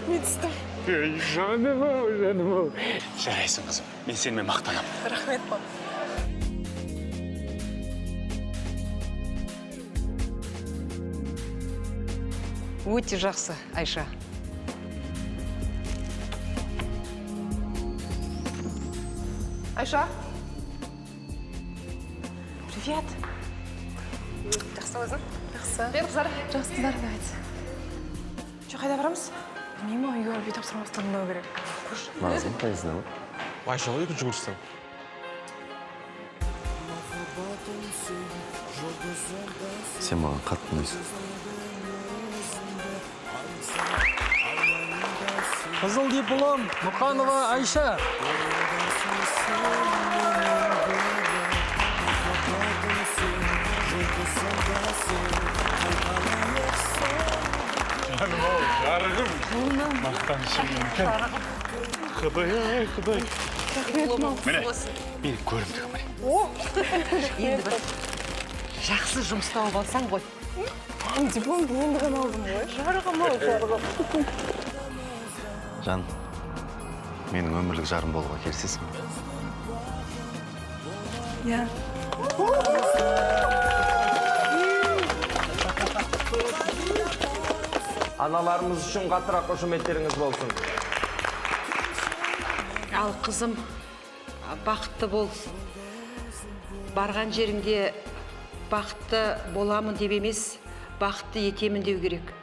Метістім. Жаным-ау, жаным-ау. Жарайсың, қызым. Мен сенімен мақтанам. Рахмет, пап. Өте жақсы, Айша. Айша. Привет. Жақсы өзің? Жақсы. Привет, қыздар. Жақсы, қыздар, давайте. Че, қайда барамыз? Білмеймін, үйге барып үй тапсырма дайындау керек. Мағазин қайсың ау? Айшаға екінші курстан. Сен маған қатты ұнайсың. Қызыл диплом, Мұқанова Айша. Жаным-ау, жарығым. Мақтанышым мүмкін. Құдай, құдай. Міне, менің көрімдігім міне. Енді бір жақсы жұмыс тауып алсаң ғой. Дипломды енді ғана алдым ғой. Жарығым-ау, жарығым. Жан, менің өмірлік жарым болуға келісесің бе? Иә. Аналарымыз үшін қатырақ қошеметтеріңіз болсын. Ал қызым, бақытты бол. Барған жеріңде бақытты боламын деп емес, бақытты етемін деу керек.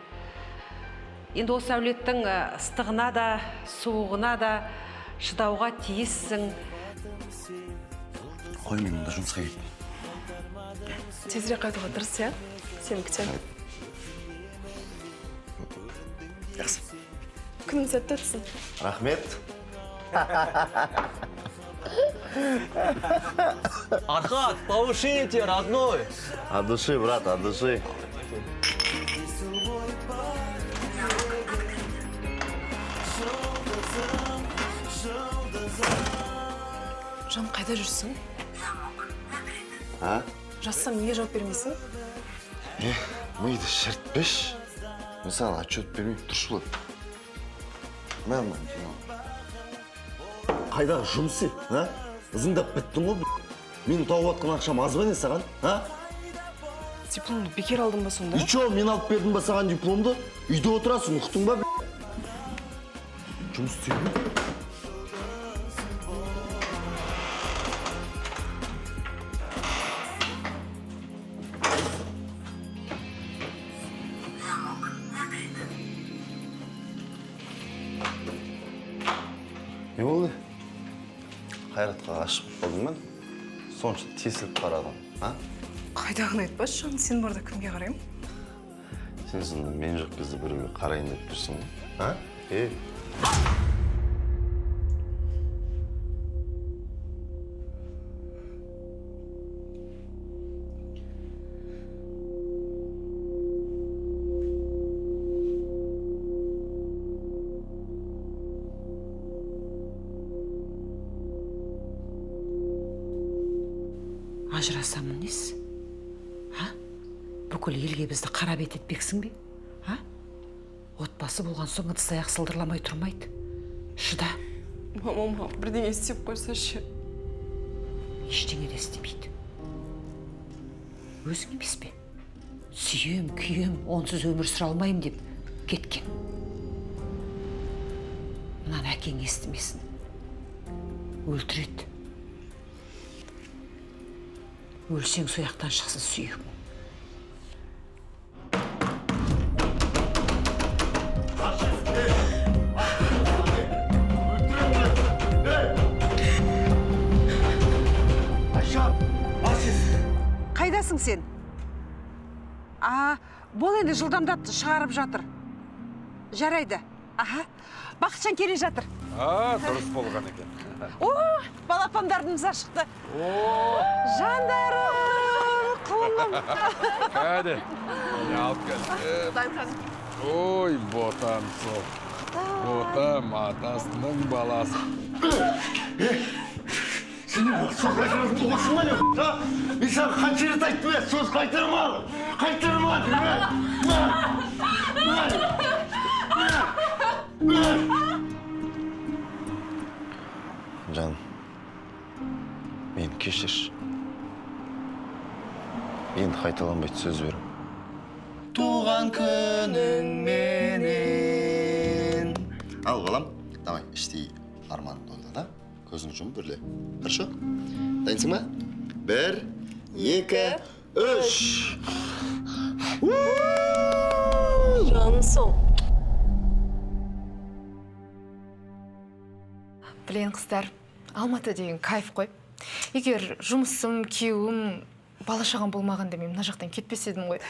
Енді осы әулеттің ыстығына да, суығына да шыдауға тиіссің. Қой, мен мұнда жұмысқа кетпеймін. Тезірек қайтуға тырыс, иә? Сені күтемін. Жақсы. Күнің сәтті өтсін. Рахмет. Архат, повышите, родной. От души, брат, от души. Жан, қайда жүрсің? А? Жазсам неге жауап бермейсің? Миды шертпеш. Мен саған отчет бермеймін, тұршы болады. Мәлман, қайдағы жұмысы, а? Ызыңдап біттің ғой, менің тауып атқан ақшам аз ба не саған, а? Дипломды бекер алдым ба сонда? Ичо, мен алып бердім ба саған дипломды? Үйде отырасың, ұқтың ба? Жұмыс істеуге. Не болды? Қайратқа ғашық болдың ба? Сонша тесіліп қарадың, а? Қайдағыны айтпашы, Жан, сен барда кімге қараймын? Сен сонда мен жоқ кезде біреуге қарайын деп тұрсың, а? Ажырасамын несі? Бүкіл елге бізді қара бет етпексің бе? Отбасы болған соң ыдыс-аяқ сылдырламай тұрмайды. Шыда. Мама, бірдеңе істеп қойсашы. Ештеңе де істемейді. Өзің емес пе? Сүйем, күйем, онсыз өмір сүре алмайым деп кеткен. Мұнан әкең естімесін. Өлтіреді. Өлсең сояқтан шықсын сүйегің. Қайдасың сен? Бол енді жылдамдап шығарып жатыр. Жарайды. Бақытжан келе жатыр. Дұрыс болған екен. Балапандарымыз ашықты. Жандарым, құлым. Кәді, не алып кәді. Ой, ботам сол. Ботам атасының баласы. Сен сөз қайтармасын болғансың ба не? Мен саған қанша рет айттым еді, сөз қайтарма! Қайтарма! Жаным, мені кешірші. Енді қайталанбайды, сөз берем. Туған күнің менен. Ал, балам, давай, іштей арманыңды ойла да. Көзің жұмып бірле. Хорошо? Дайынсың ба? 1, 2, 3. Жанысың. Білен қыздар, Алматы деген кайф қой. Егер жұмысым, күйеуім, бала-шағам болмағанда мен мына жақтан кетпес едім ғой.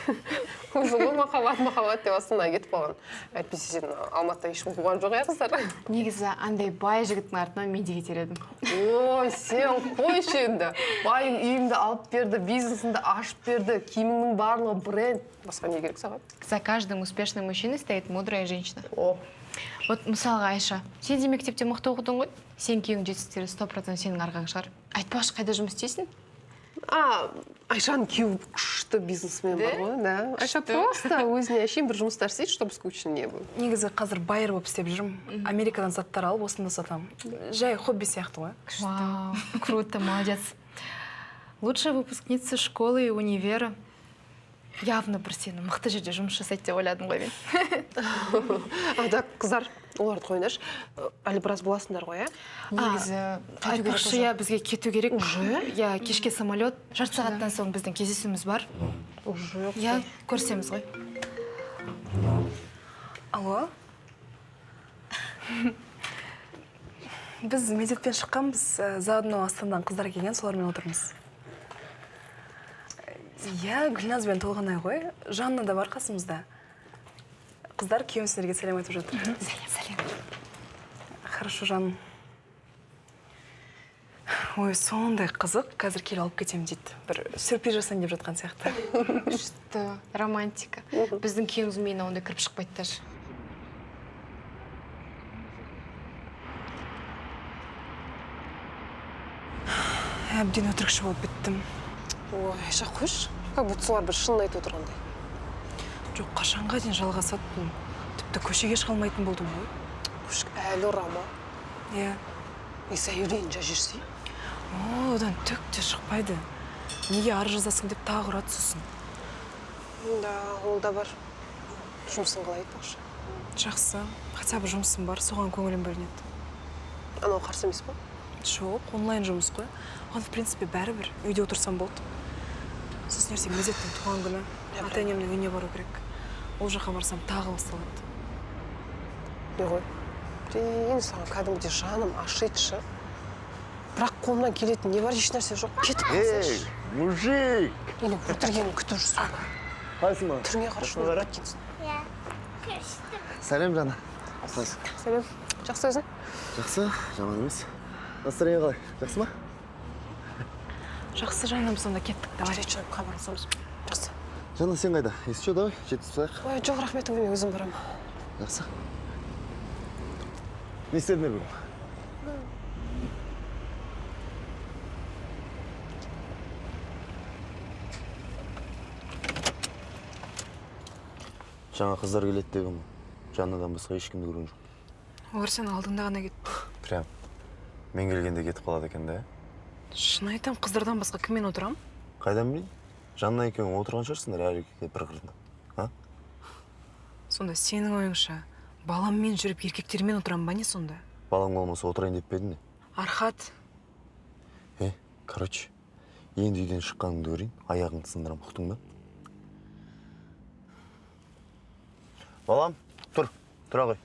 Өзің ғой махаббат деп астына кетіп қалған. Әйтпесе сен Алматыда ешкім болған жоқ, қыздар. Негізі андай бай жігіттің артынан мен де кетер едім. Ой, сен қойшы енді. Байым үйімді алып берді, бизнесімді ашып берді, киіміңнің барлығы бренд. Басқа не керек саған? За каждым успешным мужчиной стоит мудрая женщина. О, Вот мысалға Айша, сен де мектепте мықты оқыдың ғой? Сен күйеуің жетістіктері 100% сенің арқаң шығар. Айтпақшы, қайда жұмыс істейсің? Айшаның күйеуі күшті бизнесмен бар ғой, да? Айша просто өзіне әшейін бір жұмыстар істейді, чтобы скучно не было. Негізі қазір байыр болып істеп жүрмін. Америкадан заттар алып, осында сатамын. Жай хобби сияқты ғой. Вау, круто, молодец. Лучшая выпускница школы и универа. Явно бір сені мықты жерде жұмыс жасайды деп ойладым ғой мен. Да, қыздар, оларды қойыңдаршы. Әлі біраз боласыңдар ғой, Негізі Айтпақшы, я бізге кету керек. Я кешке самолет. Жарты сағаттан соң біздің кездесуіміз бар. Я көрсеміз ғой. Алло? Біз мектептен шыққанбыз, заодно Астанадан қыздар келген, солармен отырмыз. Я Гүлназбен толғанай ғой, Жанна да бар қасымызда. Қыздар күйеуім сіздерге сәлем айтып жатыр. Сәлем. Хорошо, жаным. Ой, сондай қызық, қазір кел алып кетемін дейді. Бір сюрприз жасайын деп жатқан сияқты. күшті, романтика. Біздің күйеуіміз мені ондай кіріп шықпайды даже. Әбден өтірікші болып біттім. Ой, Айша, қойшы. Как будто солар бір шынын айтып отырғандай. Жоқ, қашанға дейін жалғасады бұл. Тіпті көшеге шығалмайтын болдым ғой. Көшік әлі ұрама. Иә. Сәйірейін жүрсей. Одан түк те шықпайды. Неге ары жазасың деп тағы ұрады сосын. Да, ол да бар. Жұмысын қалай айтпақшы. Жақсы. Хотя бы жұмысым бар, соған көңілім бөлінеді. Анау қарсы емес па? Жоқ, онлайн жұмыс қой. Оған, в принципе, бәрібір. Үйде отырсам болды. Сосын ертең мезеттің туған күні. Ата-енемнің үйіне бару керек. Ол жаққа барсам тағы басталады. Не ғой? Блин, саған кәдімгідей жаным ашитшы. Бірақ қолымнан келетін не бар, еш нәрсе жоқ. Кетіп қалсайшы. мужик! Мені өлтіргенін күтіп жүрсің. Қайсың ба? Түріңе қарашы, өлтіріп кетсін. Сәлем, Жана. Сәлем. Жақсы өзің? Жақсы, жаман емес. Настроение қалай? Жақсы ма? Жақсы, жаным, сонда кеттік. Давай. Жарайды, хабарласамыз. Жақсы. Жана, сен қайда? Есі давай, жетіспесақ. Ой, жоқ, рахметім, мен өзім барам. Жақсы. Не істедіңдер бүгін? Жаңа қыздар келеді дегім. Жаннадан басқа ешкімді көрген жоқ. Олар сен алдыңда ғана кетті. Прям. Мен келгенде кетіп қалады екен да. Шын айтам, қыздардан басқа кіммен отырам? Қайдан білейін? Жанна екеуің отырған шығарсыңдар әлі бір қырында. Сонда сенің ойыңша, баламмен жүріп еркектермен отырам ба не сонда? Балаң болмаса отырайын деп пе едің не? Архат. Короче, енді үйден шыққаныңды көрейін, аяғыңды сындырам, ұқтың ба? Балам, тұра ғой.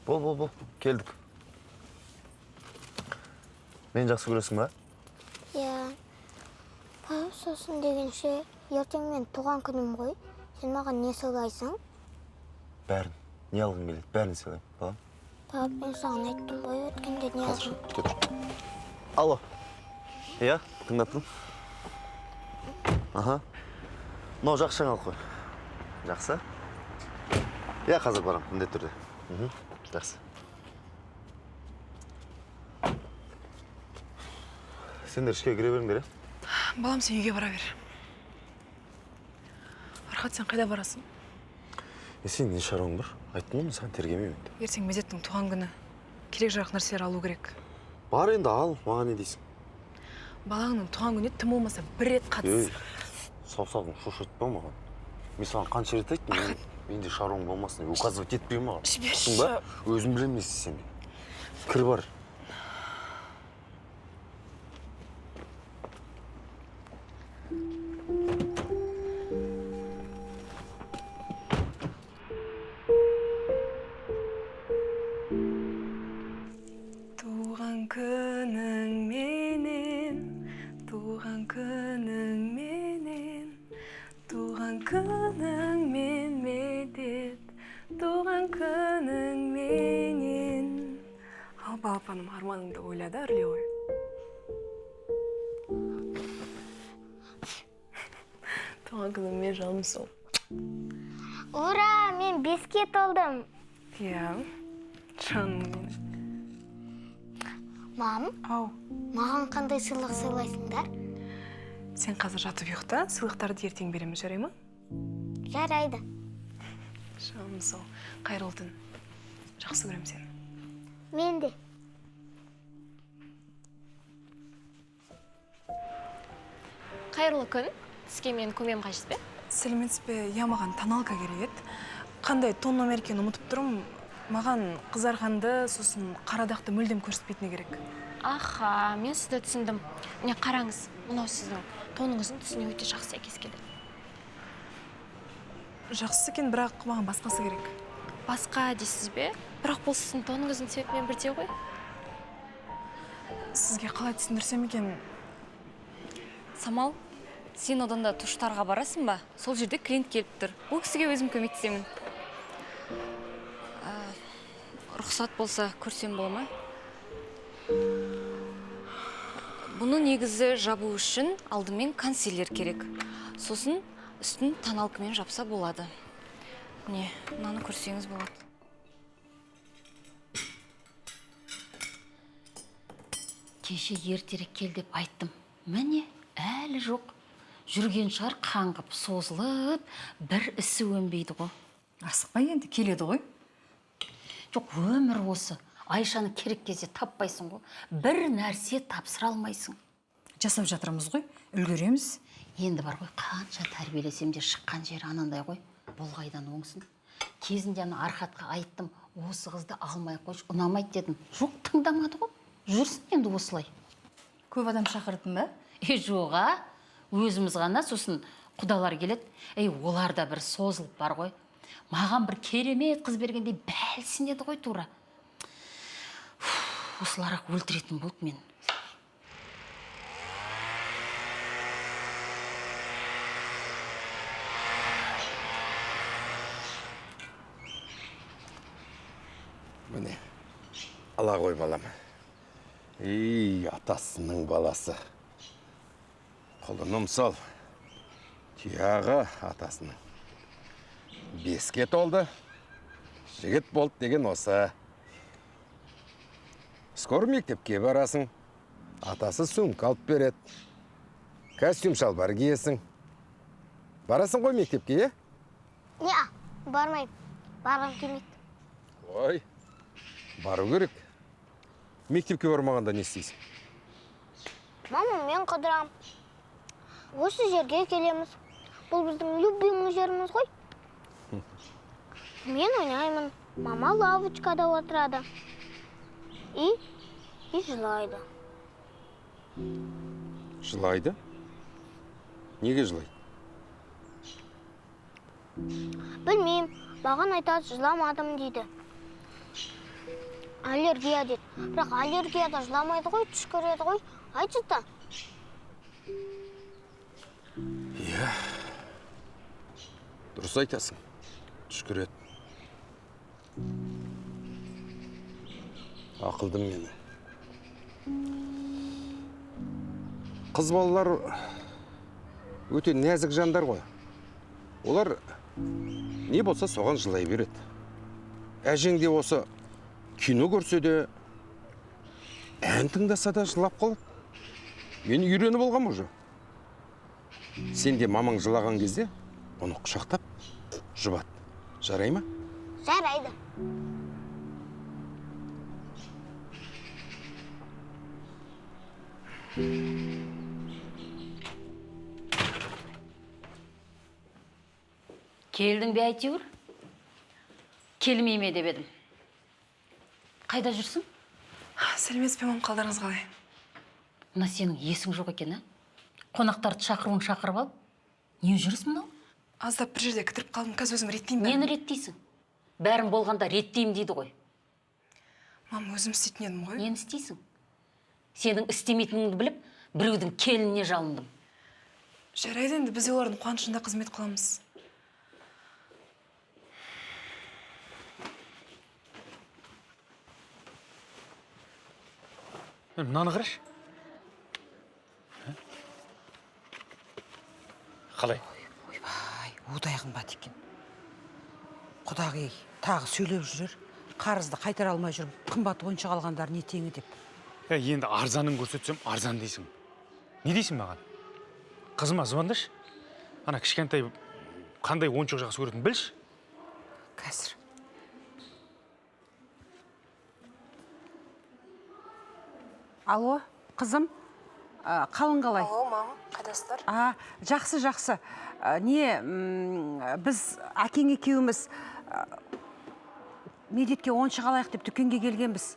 Бол, келдік. Мен жақсы көресің ба? Иә. Сосын дегенше, ертең мен туған күнім ғой. Сен маған не сыйлайсың? Бәрін. Не алғың келеді? Бәрін сыйлайым, балам. Мен саған айттым ғой, өткенде не алғың? Кетір. Алло. Иә, тыңдаттың? Аха. Мынау жақсы жаңалық қой. Жақсы? Иә, қазір барам, міндетті түрде. Жақсы. Сендер ішке кіре беріңдер, е? Балам, сен үйге бара бер. Архат, сен қайда барасың? Сен не шаруаң бар? Айттым ғой, саған тергемеймін деп. ертең мезеттің туған күні. Керек жарақ нәрселер алу керек. Бар енді ал, маған не дейсің? Балаңның туған күніне тым болмаса бір рет қатыс. Саусағың шошытпа маған. Мен саған қанша рет айттым, менде шаруаң болмасын, указывать етпей маған. Түсің ба? Өзім білемін не істесем. Кір бар. Туған күнің менен, туған күнің менен, туған күнің мен медет, туған күнің менен. Алба апаным арманыңды ойлады, үрле ғой. Туған күнің мен жаным сол. Ура, мен 5-ке толдым. Иә, жаным мен. Мам, Ау, маған қандай сыйлық сыйлайсыңдар? сен қазір жатып ұйықта, сыйлықтарды ертең береміз, жарай ма? Жарайды. Жаным сол. Қайырлы түн. Жақсы көрем сені. Мен де. Қайырлы күн. Сізге мен көмем қажет пе? Сәлеметсіз бе? Я маған тоналка керек еді. Қандай тон номер екенін ұмытып тұрмын. Маған қызарғанды, сосын қара дақты мүлдем көрсетпейтіні керек. Аха, мен сізді түсіндім. Міне қараңыз, мынау сіздің тоныңыздың түсіне өте жақсы сәйкес келеді. Жақсы екен, бірақ маған басқасы керек. Басқа дейсіз бе? Бірақ бұл сіздің тоныңыздың цветімен бірдей ғой. Сізге қалай түсіндірсем екен? Самал, сен оданда туштарға барасың ба? Сол жерде клиент келіп тұр. Ол кісіге өзім көмектесемін. Рұқсат болса көрсем бола ма? Бұны негізі жабу үшін алдымен консилер керек. Сосын үстін тоналкамен жапса болады. Міне, мынаны көрсеңіз болады. Кеше ертерек кел деп айттым. Міне, әлі жоқ. Жүрген шығар қаңғып, созылып, бір ісі өнбейді ғой. Асықпай енді келеді ғой. Жоқ, өмір осы. Айшаны керек кезде таппайсың ғой. Бір нәрсе тапсыра алмайсың. Жасап жатырмыз ғой, үлгереміз. Енді бар ғой, қанша тәрбиелесем де шыққан жері анандай ғой. Бұл қайдан оңсын. Кезінде Архатқа айттым, осы қызды алмай қойшы, ұнамайды дедім. Жоқ, тыңдамады ғой. Жүрсін енді осылай. Көп адам шақырдың ба? Жоға, өзіміз ғана, сосын құдалар келеді. Олар да бір созылып бар ғой. Маған бір керемет қыз бергендей бәлсінеді ғой тура. Осыларақ өлтіретін болды мен. Міне, ала ғой балам. Атасының баласы. Құлыным сол. Тияғы атасының. 5-ке толды. Жігіт болды деген осы. Скоро мектепке барасың. Атасы сумка алып береді. Костюм шалбар киесің. Барасың ғой мектепке, Не, бармайым. Барғым келмейді. Ой, бару керек. Мектепке бармағанда не істейсің? Мама, мен қыдырам. Осы жерге келеміз. Бұл біздің любимый жеріміз ғой. Мен ойнаймын. Мама лавочкада отырады. И жылайды. Жылайды? Неге жылайды? Білмеймін. Маған айтады, жыламадым дейді. Аллергия дейді. Бірақ аллергияда жыламайды ғой, түш көреді ғой. Айтшы та. Иә. Дұрыс айтасың. Түш көреді. Ақылдым мені. Қыз балалар өте нәзік жандар ғой. Олар не болса соған жылай береді. Әжең де осы кино көрсе де, ән тыңдаса да жылап қалады. Мен үйреніп болғам уже. Сен де мамаң жылаған кезде, оны құшақтап, жұбат. Жарай ма? Жарайды. Келдің бе әйтеуір? Келмей ме деп едім. Қайда жүрсің? Сәлеметсіз бе, мам, қалдарыңыз қалай? Мына сенің есің жоқ екен, Қонақтарды шақырып ал. Не жүріс мынау? Аздап бір жерде кідіріп қалдым, қазір өзім реттеймін бәрін. Нені реттейсің? Бәрін болғанда реттеймін дейді ғой. Мам, өзім істейтін едім ғой. Нені істейсің? Сенің істемейтініңді біліп, біреудің келініне жалындым. Жарайды енді, біз олардың қуанышында қызмет қыламыз. Мынаны қарашы. Қалай? Ойбай, удай қымбат екен. Құдағи тағы сөйлеп жүрер. Қарызды қайтара алмай жүріп, қымбат ойыншық алғандар не теңі деп. Енді арзанын көрсетсем, арзан дейсің. Не дейсің маған? Қызыма звондашы. Ана кішкентай қандай ойыншық жақсы көретінін білші. Қазір. Алло, қызым, қалың қалай? Алло, мам, қайдасыздар? Жақсы. Біз әкең екеуміз медетке ойыншық алайық деп дүкенге келгенбіз.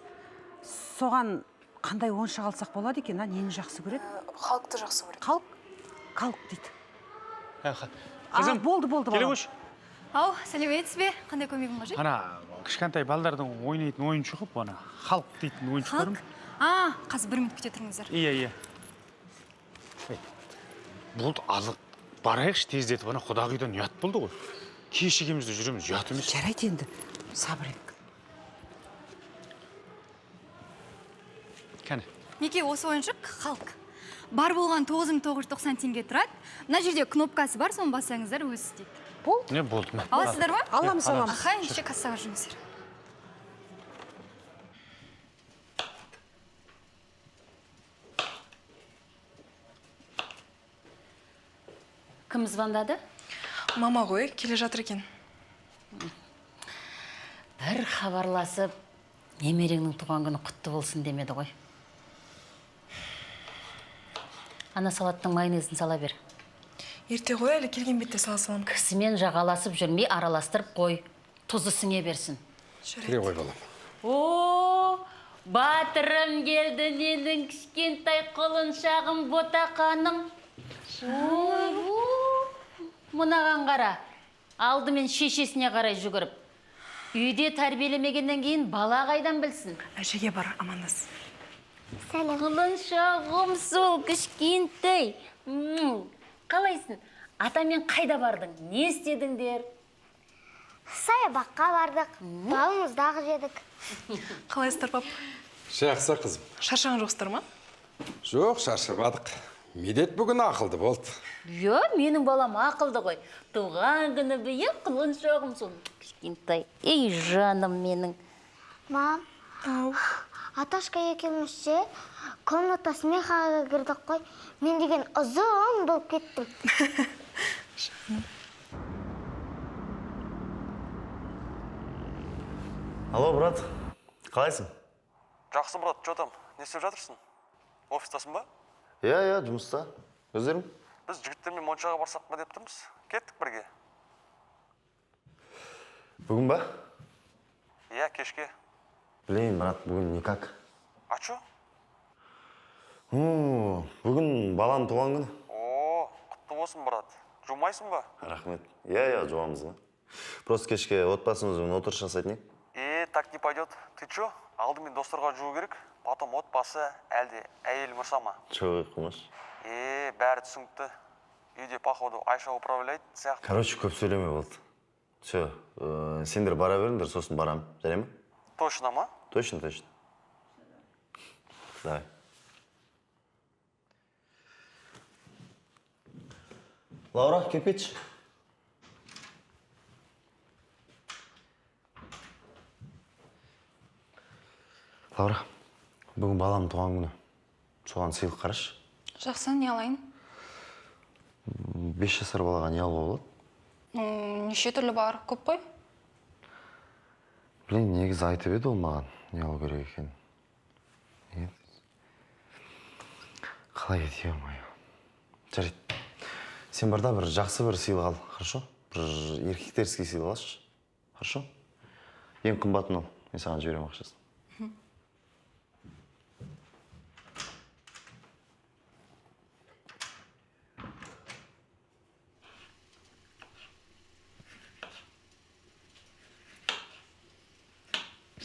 Соған қандай ойыншық алсақ болады екен, нені жақсы көреді? Халықты жақсы көреді. Халық дейді. Қызым, болды. келе қойшы. Ау, сәлеметсіз бе? Қандай көмегім қажет? Ана кішкентай балдардың ойнайтын ойыншығы, ана халық дейтін ойыншықтарым. Қазір 1 минут күте тұрыңыздар. Иә. Болды, алып барайықшы тездетіп, ана құдағидан ұят болды ғой. Кеш екеумізде жүреміз, ұят емес. Жарайды енді, сабыр ек. Кәне. Неке, осы ойыншық халық. Бар болған 9990 теңге тұрады. Мына жерде кнопкасы бар, соны бассаңыздар өзі істейді. Не болды ма? Аласыздар ма? Аламыз. Ендеше кассаға жүріңіздер. Кім звондады? Мама ғой, келе жатыр екен. Бір хабарласып, немереңнің туған күні құтты болсын демеді ғой. Ана салаттың майонезін сала бер. Ерте ғой, әлі келген бетте сала салам. Кісімен жағаласып жүрмей араластырып қой. Тұзы сіңе берсін. Кіре ғой балам. О, батырым келді, менің кішкентай құлыншағым ботақаным. Мұнаған қара, алдымен шешесіне қарай жүгіріп. Үйде тәрбиелемегеннен кейін бала қайдан білсін? Әжеге бар, амандас. Сәлем. Құлыншағым сол кішкентай. Қалайсың? Атамен қайда бардың? Не істедіңдер? Саябаққа бардық, балымыздағы жедік. Қалайсыздар, пап? Жақсы қызым. Шаршаған жоқсыздар ма? Жоқ, шаршамадық. Медет бүгін ақылды болды. Менің балам ақылды ғой. Туған күні бейі құлыншағым сол кішкентай. Ей, жаным менің. Мам, Аташка екеумізше комната смехаға кірдік қой. Мен деген ұзын болып кеттім. Алло, брат, қалайсың? Жақсы, брат, жотам. Не істеп жатырсың? Офистасың ба? Иә, жұмыста. Өздерің? Біз жігіттермен моншаға барсақ па деп тұрмыз. Кеттік бірге. Бүгін ба? Иә, кешке. Білейін, брат, бүгін никак. А чо? Бүгін балам туған күні. О, құтты болсын, брат. Жумайсың ба? Рахмет. Иә, жуамыз. Просто кешке отбасымызбен отырыс жасайтын ек. Так не пойдет. Ты чо? Алдымен достарға жуу керек, потом отбасы, әлде әйел мұрсама. Жоқ, қымаш. Бәрі түсінікті. Үйде, походу, Айша управляйт, сияқты. Короче, көп сөйлеме болды. Все, сендер бара беріңдер, сосын барам. Жарай ма? Точно ма? Точно. Давай. Лаура, келіп кетші. Лаура, бүгін балам туған күні. Соған сыйлық қарашы. Жақсы, не алайын? 5 жасар балаға не алуға болады? Неше түрлі бар, көп қой? Блин, негізі айтып еді ол маған не алу керек екен. Қалай еді, ё-моё. Жарайды. Сен барда бір жақсы бір сыйлық ал, хорошо? Бір еркектерский сыйлық алшы. Хорошо? Ең қымбатын ал. Мен саған жіберем ақшасын.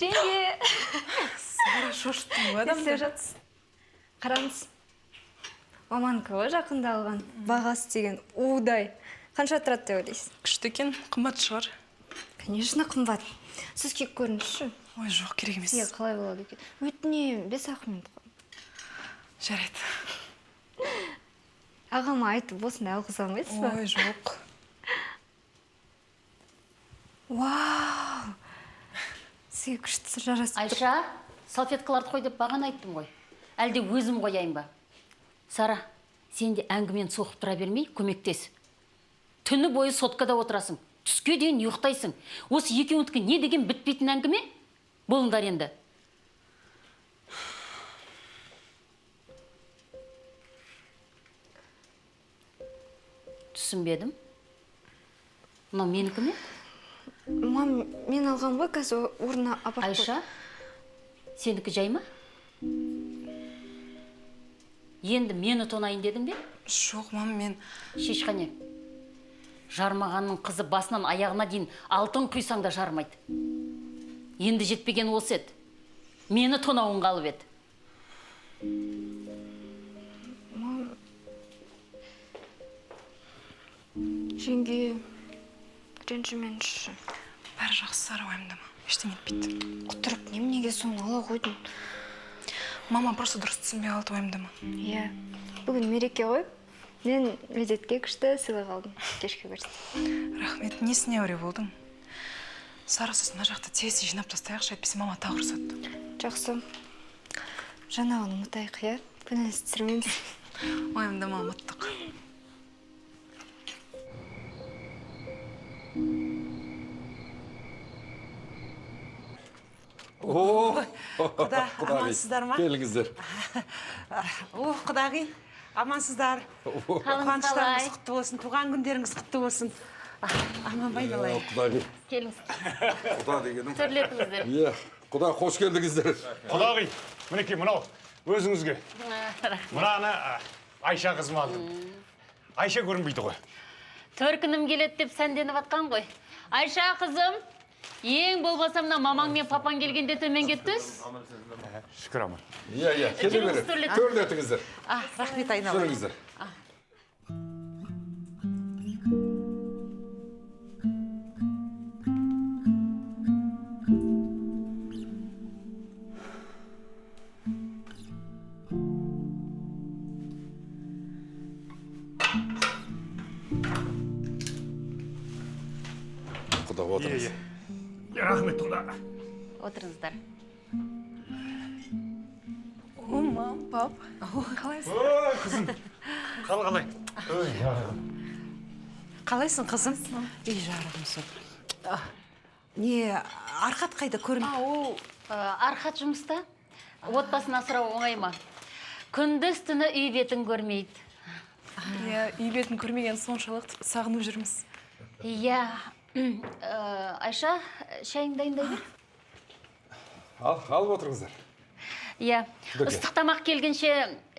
Жеңге! Сара шошыттың ғой адамды. жатсыз. Қараңыз. Маманікі ғой жақында алған. Бағасы деген удай. Қанша тұрады деп ойлайсыз? Күшті екен, қымбат шығар. Конечно, қымбат. Сіз кек көріңізші. Ой, жоқ, керек емес. Сізге қалай болады екен? Өтінемін, 5 минут қой. Жарайды. Ағама айтып осындай алғыза алмайсыз ба? Ой, жоқ. Вау! Сізге күшті жарасып тұр. Айша, салфеткаларды қой деп бағана айттым ғой. Әлде өзім қояйын ба? Сара, сен де әңгімені соқып тұра бермей, көмектес. Түні бойы соткада отырасың, түске дейін ұйықтайсың. Осы екеуіңдікі не деген бітпейтін әңгіме? Болыңдар енді. Түсінбедім. Мынау менікі ме? Мам, мен алған ғой, қазір орнына апарып қой. Айша, сендікі жай ма? Енді мені тонайын дедің бе? Жоқ, мам, мен... Шешқане. Жармағанның қызы басынан аяғына дейін алтын құйсаң да жармайды. Енді жетпеген осы еді. Мені тонауын қалып еді. Мам... Жеңге... ренжімеңізші. Бәрі жақсы, Сара, уайымдама. Ештеңе етпейді. Құтырып, неменеге соны ала қойдың? Мама просто дұрыс түсінбей қалды, уайымдама. Иә. Бүгін мереке ғой. Мен медетке күшті сыйлық алдым. Кешке көрсетті. Рахмет, несіне әуре болдың? Сара, сосын мына жақты тез жинап тастайықшы, әйтпесе мама тағы ұрсады. Жақсы. Жаңағыны ұмытайық, иә? Күнәсі түсірмеңіз. Уайымдама, ұмыттық. Құда, амансыздар ма? Келіңіздер. О, құдағи, амансыздар. Қуаныштарыңыз құтты болсын, туған күндеріңіз құтты болсын. Аман байлалай. Құдағи. Келіңіздер. Құда дегенім. Төрлетіңіздер. Иә, құда, қош келдіңіздер. Құдағи, мінекей мынау өзіңізге. Мынаны Айша қызым алдым. Айша көрінбейді ғой. Төркінім келеді деп сәнденіп атқан ғой. Айша қызым, ең болмаса мына мамаң мен папаң келгенде төменге түс. Шүкір аман. Иә, келе бері. Төрлетіңіздер. Рахмет айналайын. Жүріңіздер. Құда отырыңыз. Рахмет, құда. Отырыңыздар. О, мам, пап. Қалайсың? Ой, қызым. Қалай? Қалайсың, қызым? Үй жарығымсың. Не, Арқат қайда көрін? Ол Арқат жұмыста. Отбасын асырау оңай ма? Күндіз түні үй бетін көрмейді. Иә, үй бетін көрмеген соншалық сағынып жүрміз. Иә. Айша, шайың дайындай бер. Алып отырыңыздар. Иә, ыстық тамақ келгенше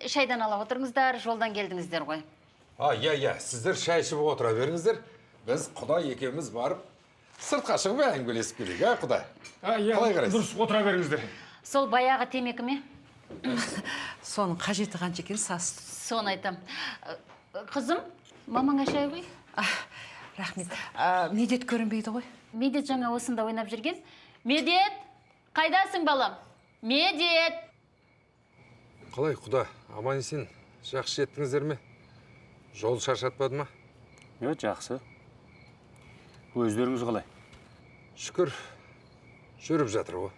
шайдан ала отырыңыздар, жолдан келдіңіздер ғой. Иә, сіздер шай ішіп отыра беріңіздер. Біз құда екеуміз барып, сыртқа шығып әңгімелесіп келейік, құда? Қалай қарайсыз? Дұрыс, отыра беріңіздер. Сол баяғы темекі ме? Соның қажеті қанша екен сас. Соны айтам. Қызым, мамаңа шай қой. Рахмет. Медет көрінбейді ғой? Медет жаңа осында ойнап жүрген. Медет, қайдасың балам? Медет! Қалай, құда? Аман есен, жақсы жеттіңіздер ме? Жол шаршатпады ма? Жақсы. Өздеріңіз қалай? Шүкір, жүріп жатыр ғой.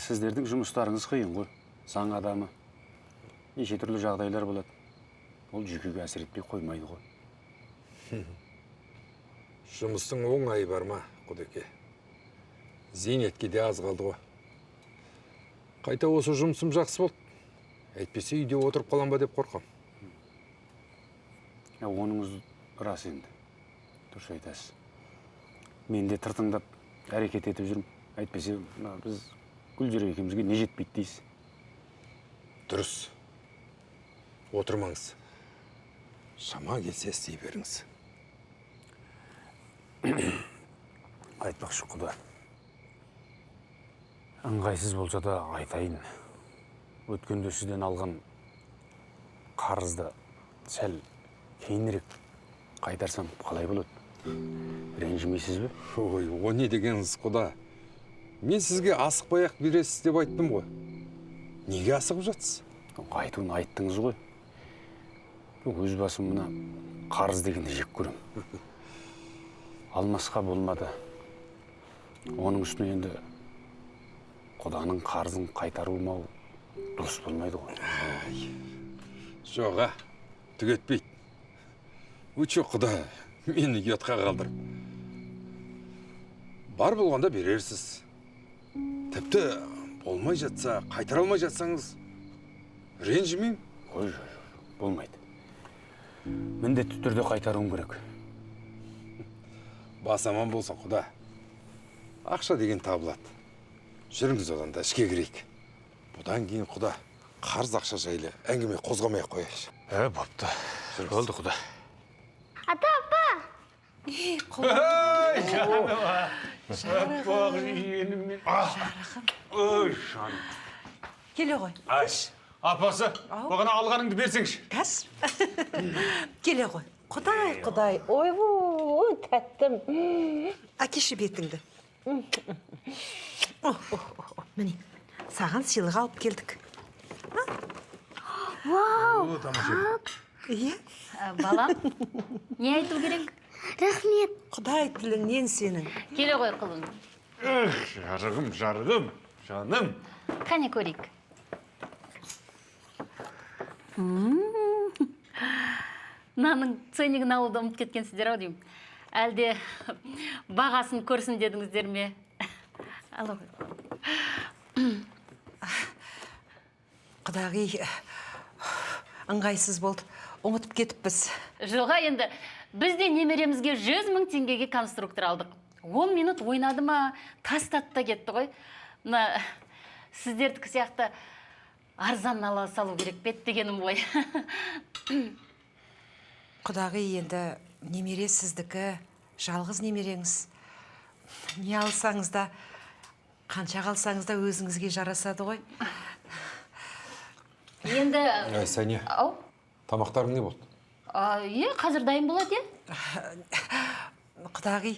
Сіздердің жұмыстарыңыз қиын ғой. Заң адамы. Неше түрлі жағдайлар болады. Ол жүйкеге әсер етпей қоймайды ғой. Жұмыстың оңайы бар ма, Құдеке? Зейнетке де аз қалды ғой. Қайта осы жұмысым жақсы болды. Әйтпесе үйде отырып қалам ба деп қорқам. Оныңыз рас енді. Дұрыс айтасыз. Мен де тыртыңдап әрекет етіп жүрмін. Әйтпесе біз Гүлжира екеумізге не жетпейді дейсіз. Дұрыс. Отырмаңыз. Шама келсе істей беріңіз. Айтпақшы құда. Ыңғайсыз болса да айтайын. Өткенде сізден алған қарызды сәл кейінірек қайтарсам қалай болады? Ренжімейсіз бе? Ой, о не дегеніңіз құда? Мен сізге асықпай-ақ бересіз деп айттым ғой. Неге асығып жатсыз? Айтуын айттыңыз ғой. Өз басым мына қарыз дегенді жек көрем. Алмасқа болмады. Оның үстіне енді құданың қарызын қайтарылмау дұрыс болмайды ғой. Жоға, түгетпейді. Өтші құда, мені ұятқа қалдырып. Бар болғанда берерсіз. Тіпті болмай жатса, қайтара алмай жатсаңыз, ренжімеймін. Ой, болмайды. Міндетті түрде қайтаруым керек. Бас аман болсын құда. Ақша деген табылады. Жүріңіз одан да ішке кірейік. Бұдан кейін құда, қарыз ақша жайлы әңгіме қозғамай қояйыншы. Бопты. Болды құда. Ата, апа! Келе ғой. Апасы, бағана алғаныңды берсеңші. Кәс. Келе ғой. Құдай. Ой, тәттім. Әкеші бетіңді. Міне, саған сыйлық алып келдік. Вау! Иә? Балам, не айту керек? Рахмет. Құдай тіліңнен сенің. Келе ғой құлым. Жарығым, жаным. Қане көрейік. Наның ценнигін алуды ұмыт кеткенсіздер ау деймін. Әлде бағасын көрсін дедіңіздер ме? Ало. Құдағи, ыңғайсыз болды. Ұмытып кетіппіз. Жоға енді, біз де немеремізге 100 000 теңгеге конструктор алдық. 10 минут ойнады ма, тастады да кетті ғой. Мына сіздердікі сияқты арзан ала салу керек бет дегенім ғой. Құдағи, енді немере сіздікі, жалғыз немереңіз. Не алсаңыз да, қанша қалсаңыз да өзіңізге жарасады ғой. Енді... Сәне, Ау? тамақтарың не болды? Е, қазір дайын болады, е? Құдағи,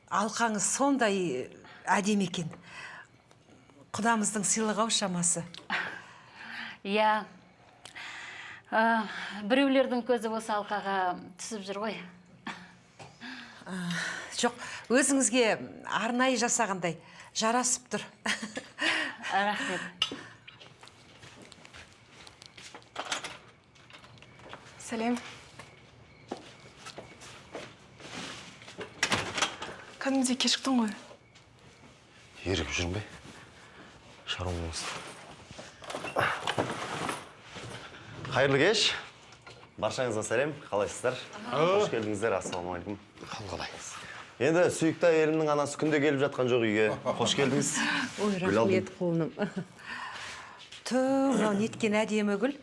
алқаңыз сондай әдемі екен. Құдамыздың сыйлығы ау шамасы. Иә. Біреулердің көзі осы алқаға түсіп жүр ғой. Жоқ, өзіңізге арнайы жасағандай жарасып тұр. Рахмет. Сәлем. Кәдімгідей кешіктің ғой. Еріп жүрің бе? Шаруам болсын. Қайырлы кеш. Баршаңызға сәлем. Қалайсыздар? Қош келдіңіздер. Ассалаумағалейкум. Қалай? Енді сүйікті әйелімнің анасы күнде келіп жатқан жоқ үйге. Қош келдіңіз. Ой, рахмет құлыным. Түу, неткен әдемі гүл.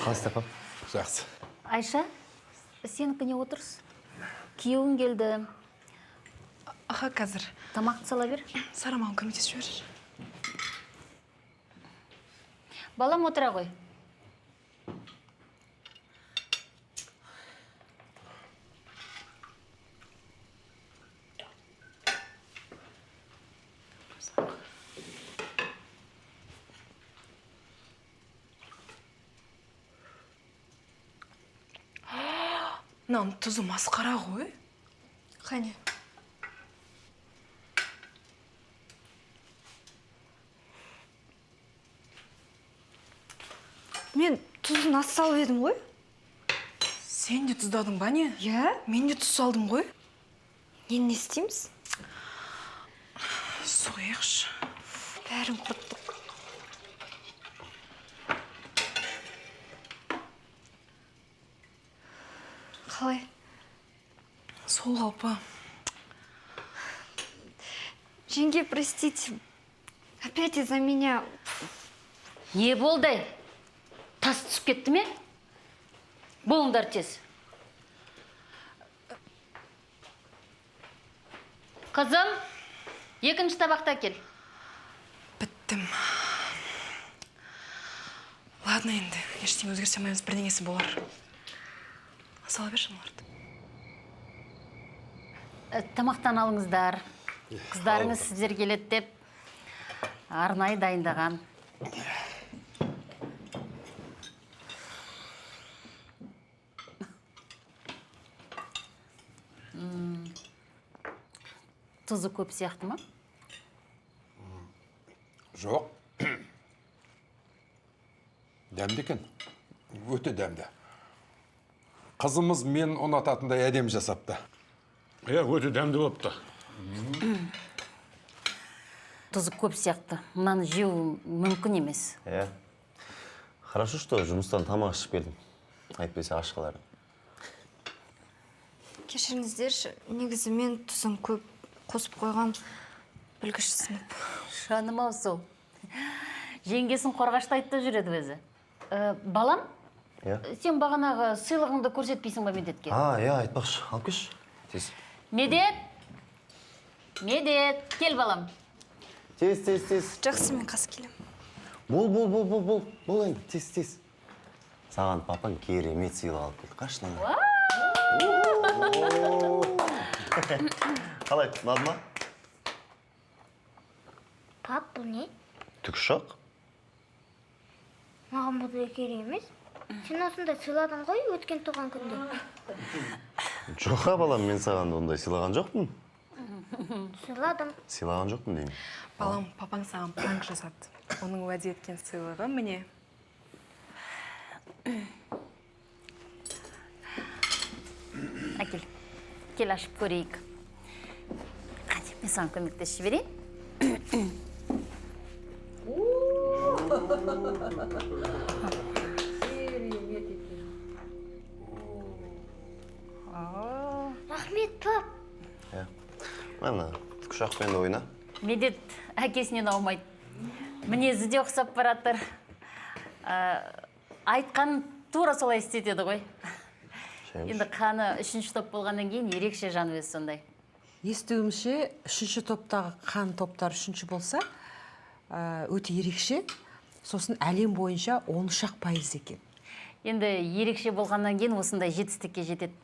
Қалайсыз апам? Жақсы. Айша, сенікіне отырс. Күйеуің келді. Аха, қазір. Тамақты сала бер. Сара маған көмектесіп жібер. Балам отыра ғой. Мынаның тұзы масқара ғой. Қане. Мен тұзын аз салып едім ғой. Сен де тұздадың ба не? Иә. Мен де тұз салдым ғой. Енді не істейміз? Су құяйықшы. Бәрін құрттық. Қалай? Сол апа. Жеңге, простите. Опять из-за меня. Не болды? Тас түсіп кетті ме? Болыңдар тез. Қызым, екінші табақта кел. Біттім. Ладно енді, ештеңе өзгерсе алмаймыз, бірдеңесі болар. Сала берші оларды. Тамақтан алыңыздар. Қыздарыңыз сіздер келеді деп арнайы дайындаған. Тұзы көп сияқты ма? Жоқ. Дәмді екен. Өте дәмді. Қызымыз мен ұнататындай әдем жасапты. Өте дәмді болыпты. Тұзы көп сияқты. Мынаны жеу мүмкін емес. Хорошо, что жұмыстан тамақ ішіп келдім. Айтпесе аш қаларым. Кешіріңіздерші, негізі мен тұзын көп қосып қойған білгіш сынып. Шаным ау сол. Жеңгесін қорғаштайтты жүреді өзі. Балам, сен бағанағы сыйлығыңды көрсетпейсің ба Медетке? Айтпақшы. Алып кеш. Тез. Медет! Медет, кел балам. Тез. Жақсы, мен қас келем. Бол енді, тез. Саған папаң керемет сыйлық алып келді. Қашына. Қалай, ұнады ма? Пап, бұл не? Тікұшақ. Маған бұл керек емес. Сен осында сыйладың ғой өткен туған күнде. Жоқа балам, мен саған ондай сыйлаған жоқпын. Сыйладым. Сыйлаған жоқпын деймін. Балам, папаң саған пранк жасады. Оның уәде еткен сыйлығы міне. Әкел, кел ашып көрейік. Қане, мен саған көмектесіп жіберейін. Рахмет, пап. Мана, тікұшақпен де ойна. Медет әкесінен аумайды. Мінезі де ұқсап баратыр. Айтқан тура солай істетеді ғой. Енді қаны үшінші топ болғаннан кейін ерекше жан өзі сондай. Естуімше, үшінші топтағы қан топтар үшінші болса, өте ерекше, сосын әлем бойынша 13% екен. Енді ерекше болғаннан кейін осындай жетістікке жетеді.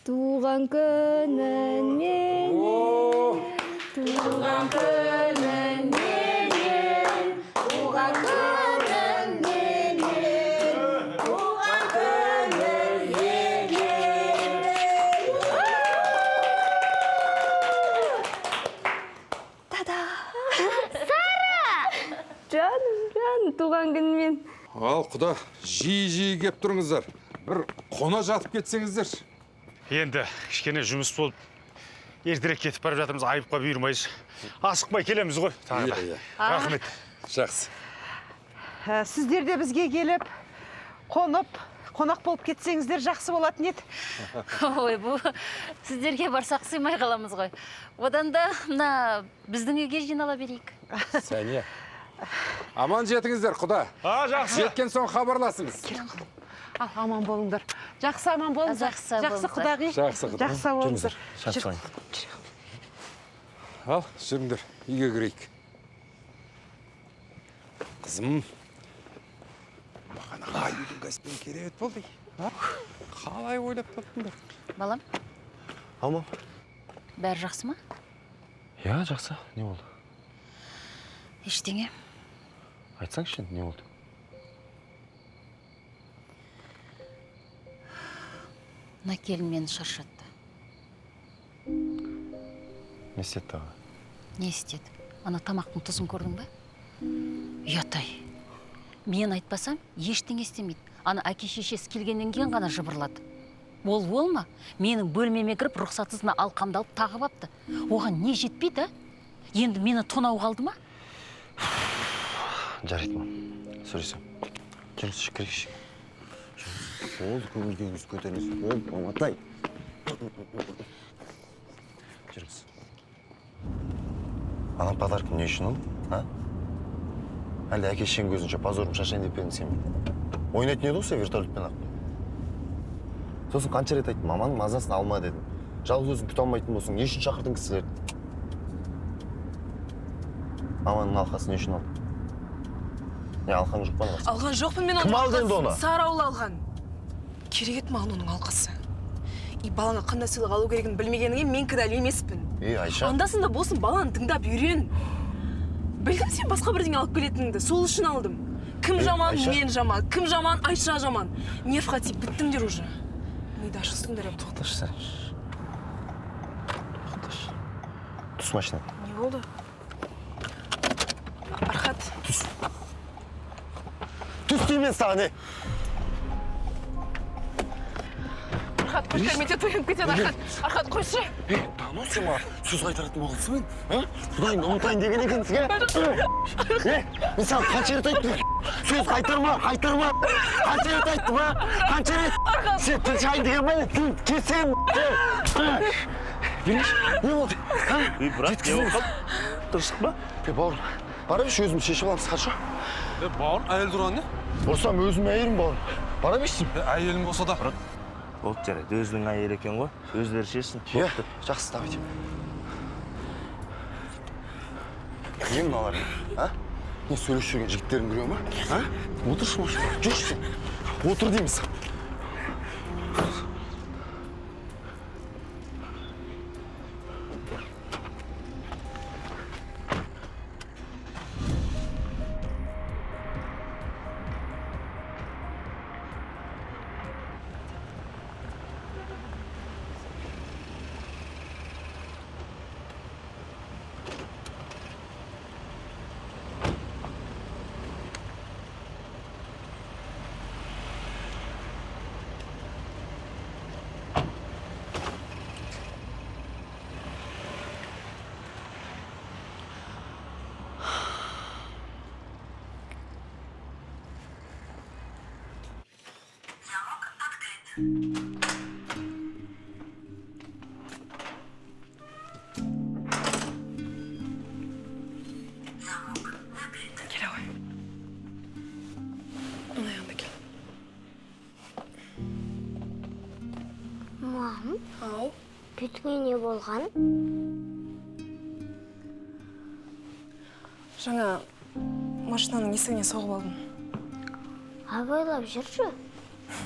Туған күнін менен, туған күнін менен, туған күнін менен, туған күнін менен. Та-да! Сара! Жаным, туған күнмен. Ал, құда, жиі кеп тұрыңыздар. Бір қона жатып кетсеңіздер. Енді кішкене жұмыс болып, ертерек кетіп барып жатырмыз, айыпқа бұйырмайыз. Асықпай келеміз ғой, тағы да. Рахмет. Жақсы. Сіздер де бізге келіп, қонақ болып кетсеңіздер жақсы болатын еді. Ой, бұл сіздерге барсақ сыймай қаламыз ғой. Одан да мына біздің үйге жинала берейік. Сәния. Аман жетіңіздер, құда. Жақсы. Жеткен соң хабарласыңыз. Аман болыңдар. Жақсы аман болыңдар. Жақсы құдағи. Жақсы құда. Жақсы болыңдар. Ал, жүріңдер, үйге кірейік. Қызым. Бағана үйдің кәспен керемет болды. Қалай ойлап таптыңдар? Балам, Ама? бәрі жақсы ма? Жақсы. Не болды? Ештеңе. Айтсаңшы, не болды? Мына келін мені шаршатты. Не істеді тағы? Не істеді? Ана тамақтың тұзын көрдің бе? Ұятай. Мен айтпасам, ештеңе істемейді. Ана әке шешесі келгеннен кейін ғана жыбырлады. Ол ма? Менің бөлмеме кіріп, рұқсатсызына алқамдалып тағып апты. Оған не жетпейді, енді мені тонау қалды ма? Жарайды ма? Сөйлесем. Жүріңіз, кірейікші. Болды, көңіл-күйіңіз көтеріңіз. Болды, Маматай. Жүріңіз. Ана подаркын не үшін ол? Әлде әке-шешең көзінше позорым шашайын деп едің сен? Ойнайтын еді ғой вертолетпен ақ. Сосын қанша рет айттым, маманың мазасын алма дедім. Жалғыз өзің күте алмайтын болсың, не үшін шақырдың кісілерді? Маманың алқасын не үшін алдың? Не, алқан жоқ па? Алған жоқпын мен оның Кім алды енді оны? Сарауыл алған. Керек ет маған оның алқасы. И балаңа қандай сыйлық алу керегін білмегеніңе мен кінәлі емеспін. Айша. Андасында болсын баланы тыңдап үйрен. Білдім сен басқа бірдеңе алып келетініңді, сол үшін алдым. Кім жаман, мен жаман. Кім жаман, Айша жаман. Нервқа тиіп біттіңдер уже. Мида шыстыңдар. Тоқташы сәл. Тоқташы. Түс машина. Не болды? Архат. Түс. Түс деймен саған, не? Архат, қош кәлмете тойынып кетеді, Архат. Архат, қойшы. Тану сен маған сөз қайтаратын болғансың, Құдайын ұмытайын деген екенсің, мен саған қанша рет айттым? Сөз қайтарма. Қанша рет айттым, Қанша рет? Сен тыншайын деген бәле, кесем. Белеш, не болды? Брат, не болды? Дұрыстық ба? Бауыр, бара беш, өзім шешіп аламыз, қаршы? Бауыр, әйел тұрған не? Болсам өзім әйелім, бауыр. Бара бешсің? Әйелім болса да. Болды жарайды, өзінің әйелі екен ғой. Өздері шешсін. Жақсы, давайте. Не мыналар, Не сөйлесіп жүрген жігіттерің күреу ма? Отыршы машина, жүрші сен. Отыр дейміз. Бүтіңе не болған? Жаңа машинаның есігіне соғып алдым. Абайлап жүрші.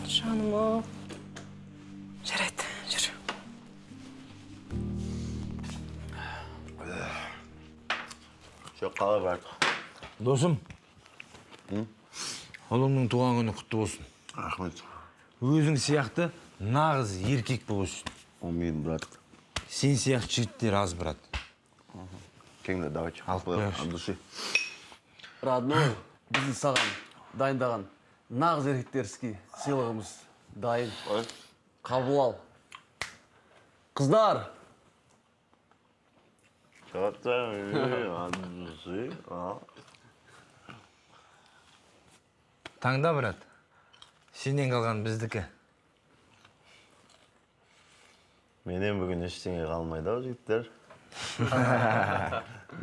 Жаным-ау. Жарайды, жүр. Жоқ, қалай барды? Досым, ұлыңның туған күні құтты болсын. Рахмет. Өзің сияқты нағыз еркек болсын. Умеет, брат. Сен сияқты жігіттер аз, брат. Кеңді, давайте. Алып қояйық, от души. Родной, біздің саған дайындаған нағыз еркектерский сыйлығымыз дайын. Қабыл ал. Қыздар! Таңда, брат. Сенен қалған біздікі. Менен бүгін ештеңе қалмайды ау, жігіттер.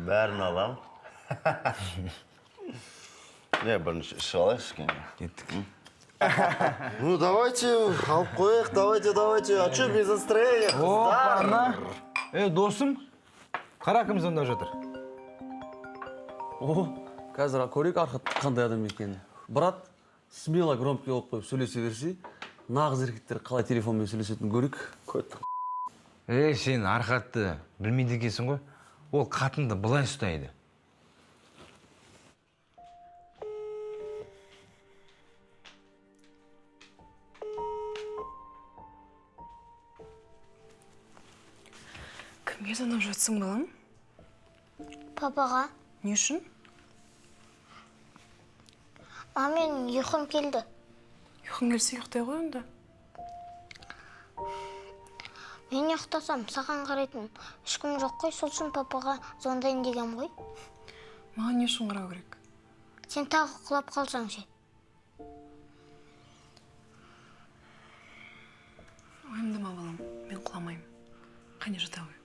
Бәрін алам. Не, бірінші ішіп алайықшы кең. Кеттік. Ну, давайте, алып қояйық, давайте. А что без настроения, қыздар? Досым, қара кім звондап жатыр? Қазір көрейік Архат қандай адам екенін. Брат, смело громкий болып қойып сөйлесе берсе, нағыз еркектер қалай телефонмен сөйлесетінін көрейік. Сен Архатты білмейді екенсің ғой. Ол қатынды былай ұстайды. Кімге звондап жатсың, балам? Папаға. Не үшін? Менің ұйқым келді. Ұйқың келсе ұйықтай ғой онда. Мен ұйықтасам, саған қарайтын ешкім жоқ қой, сол үшін папаға звондайын деген ғой. Маған не үшін қарау керек? Сен тағы құлап қалсаң ше. Уайымдама балам, мен құламаймын. Қане жата ғой.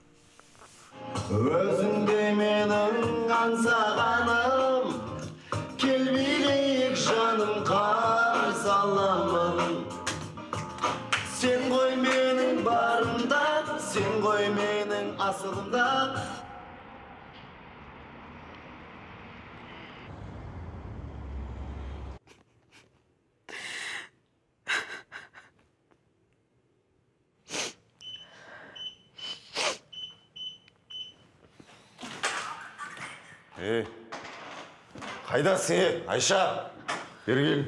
Өзіңде менің аңсағаным, келмейік жаным қарсы аламын. Сен ғой менің барымда, сен ғой менің асылымда. Қайдасың, Айша? Бері кел.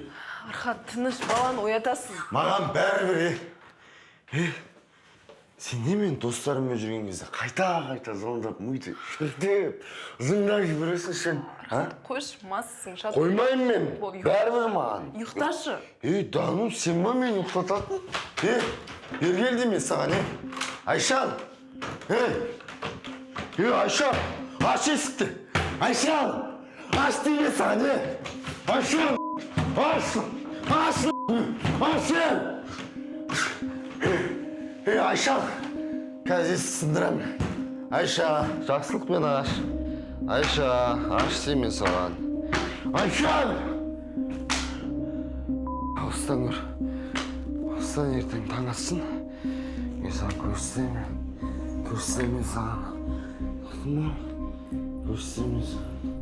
Архат, тыныш, баланы оятасың. Маған бәрібір, сен немен достарыммен жүрген кезде қайта звондап, мүйді шіртеп, ызыңдап жібересің сен? Қойшы, массың, шат. Қоймайым мен, бәрібір маған. Ұйықташы. Даным, сен ба мені ұйықтататын? Бері кел деме саған, Айшан! Айша, аш есікті! Айшан! Аш деме саған, Айшан! Аш! Айша, қазір сындырам. Айша, жақсылықпен аш. Айша, аш деме саған. Айша! Осыдан көр. Осыдан ертең таң атсын. Мен саған көрсетемін саған. Көрсетемін саған.